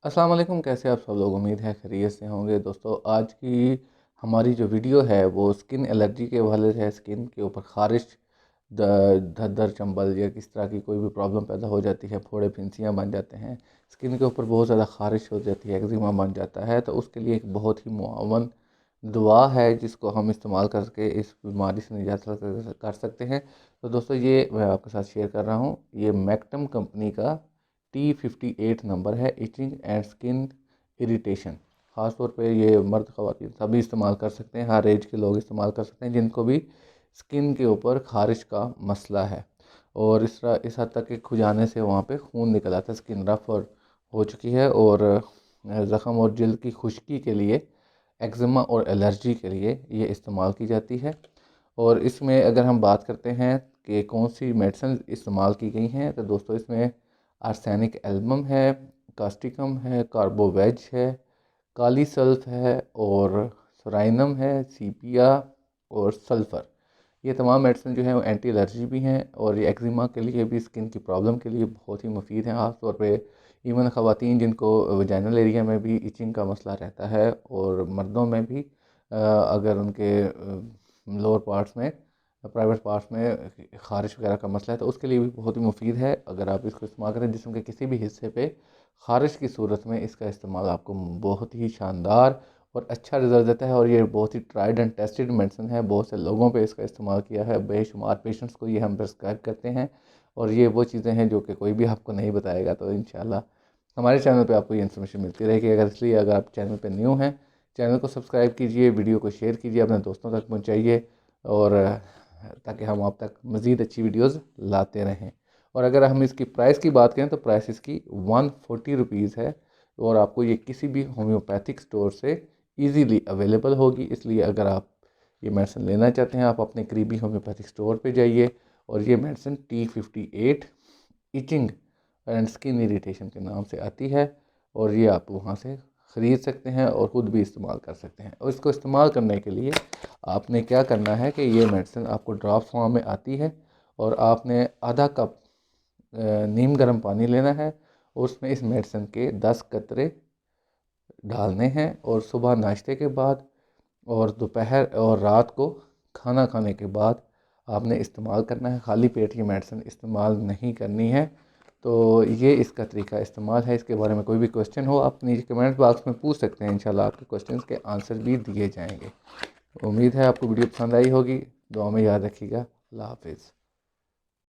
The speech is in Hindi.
अस्सलाम वालेकुम, कैसे आप सब लोग। उम्मीद है खैरियत से होंगे। दोस्तों, आज की हमारी जो वीडियो है वो स्किन एलर्जी के हवाले से है। स्किन के ऊपर ख़ारिश, दर्द, चंबल या किस तरह की कोई भी प्रॉब्लम पैदा हो जाती है, फोड़े फिंसियाँ बन जाते हैं, स्किन के ऊपर बहुत ज़्यादा ख़ारिश हो जाती है, एक्जिमा बन जाता है, तो उसके लिए एक बहुत ही मुआवन दुआ है जिसको हम इस्तेमाल करके इस बीमारी से निजात कर सकते हैं। तो दोस्तों, ये मैं आपके साथ शेयर कर रहा हूँ। ये मैक्टम कंपनी का T58 नंबर है, इचिंग एंड स्किन इरिटेशन। ख़ास तौर पे ये मर्द ख़वातीन सभी इस्तेमाल कर सकते हैं, हर एज के लोग इस्तेमाल कर सकते हैं जिनको भी स्किन के ऊपर ख़ारिश का मसला है। और इस हद तक कि खुजाने से वहाँ पे खून निकल आता है, स्किन रफ और हो चुकी है। और ज़ख़म और जल्द की खुश्की के लिए, एक्जिमा और एलर्जी के लिए ये इस्तेमाल की जाती है। और इसमें अगर हम बात करते हैं कि कौन सी मेडिसिन इस्तेमाल की गई हैं, तो दोस्तों इसमें आर्सेनिक एल्बम है, कास्टिकम है, कार्बोवेज है, काली सल्फ है, और सोराइनम है, सीपिया और सल्फ़र। ये तमाम मेडिसिन जो है वो एंटी एलर्जी भी हैं, और ये एक्जिमा के लिए भी, स्किन की प्रॉब्लम के लिए बहुत ही मुफीद हैं। ख़ास तौर पे इवन ख़वातीन जिनको वजाइनल एरिया में भी इचिंग का मसला रहता है, और मर्दों में भी अगर उनके लोअर पार्ट्स में, प्राइवेट पार्ट्स में ख़ारिश वगैरह का मसला है, तो उसके लिए भी बहुत ही मुफीद है। अगर आप इसको इस्तेमाल करें जिस्म के किसी भी हिस्से पे ख़ारिश की सूरत में, इसका इस्तेमाल आपको बहुत ही शानदार और अच्छा रिज़ल्ट देता है। और ये बहुत he tried and tested medicine है, बहुत से लोगों पे इसका इस्तेमाल किया है, बेशुमार पेशेंट्स को ये हम प्रिस्क्राइब करते हैं। और ये वो चीज़ें हैं जो कि कोई भी आपको नहीं बताएगा। तो इंशाल्लाह हमारे चैनल पे आपको ये इन्फॉर्मेशन मिलती रहेगी। अगर आप चैनल पे न्यू हैं, चैनल को सब्सक्राइब कीजिए, वीडियो को शेयर कीजिए, अपने दोस्तों तक पहुँचाइए, और ताकि हम आप तक मज़ीद अच्छी वीडियोज़ लाते रहें। और अगर हम इसकी प्राइस की बात करें तो प्राइस इसकी 140 रुपीज़ है, और आपको ये किसी भी होम्योपैथिक स्टोर से इजीली अवेलेबल होगी। इसलिए अगर आप ये मेडिसिन लेना चाहते हैं, आप अपने करीबी होम्योपैथिक स्टोर पे जाइए, और ये medicine T58 etching and skin irritation के नाम से आती है, और ये आप वहाँ से ख़रीद सकते हैं और ख़ुद भी इस्तेमाल कर सकते हैं। और इसको इस्तेमाल करने के लिए आपने क्या करना है कि ये मेडिसिन आपको ड्रॉप फॉर्म में आती है, और आपने आधा कप नीम गर्म पानी लेना है, और उसमें इस मेडिसिन के 10 कतरे डालने हैं, और सुबह नाश्ते के बाद, और दोपहर और रात को खाना खाने के बाद आपने इस्तेमाल करना है। खाली पेट ये मेडिसिन इस्तेमाल नहीं करनी है। तो ये इसका तरीका इस्तेमाल है। इसके बारे में कोई भी क्वेश्चन हो, आप नीचे कमेंट बॉक्स में पूछ सकते हैं, इंशाल्लाह आपके क्वेश्चंस के आंसर भी दिए जाएंगे। उम्मीद है आपको वीडियो पसंद आई होगी। दुआ में याद रखिएगा। अल्लाह हाफिज़।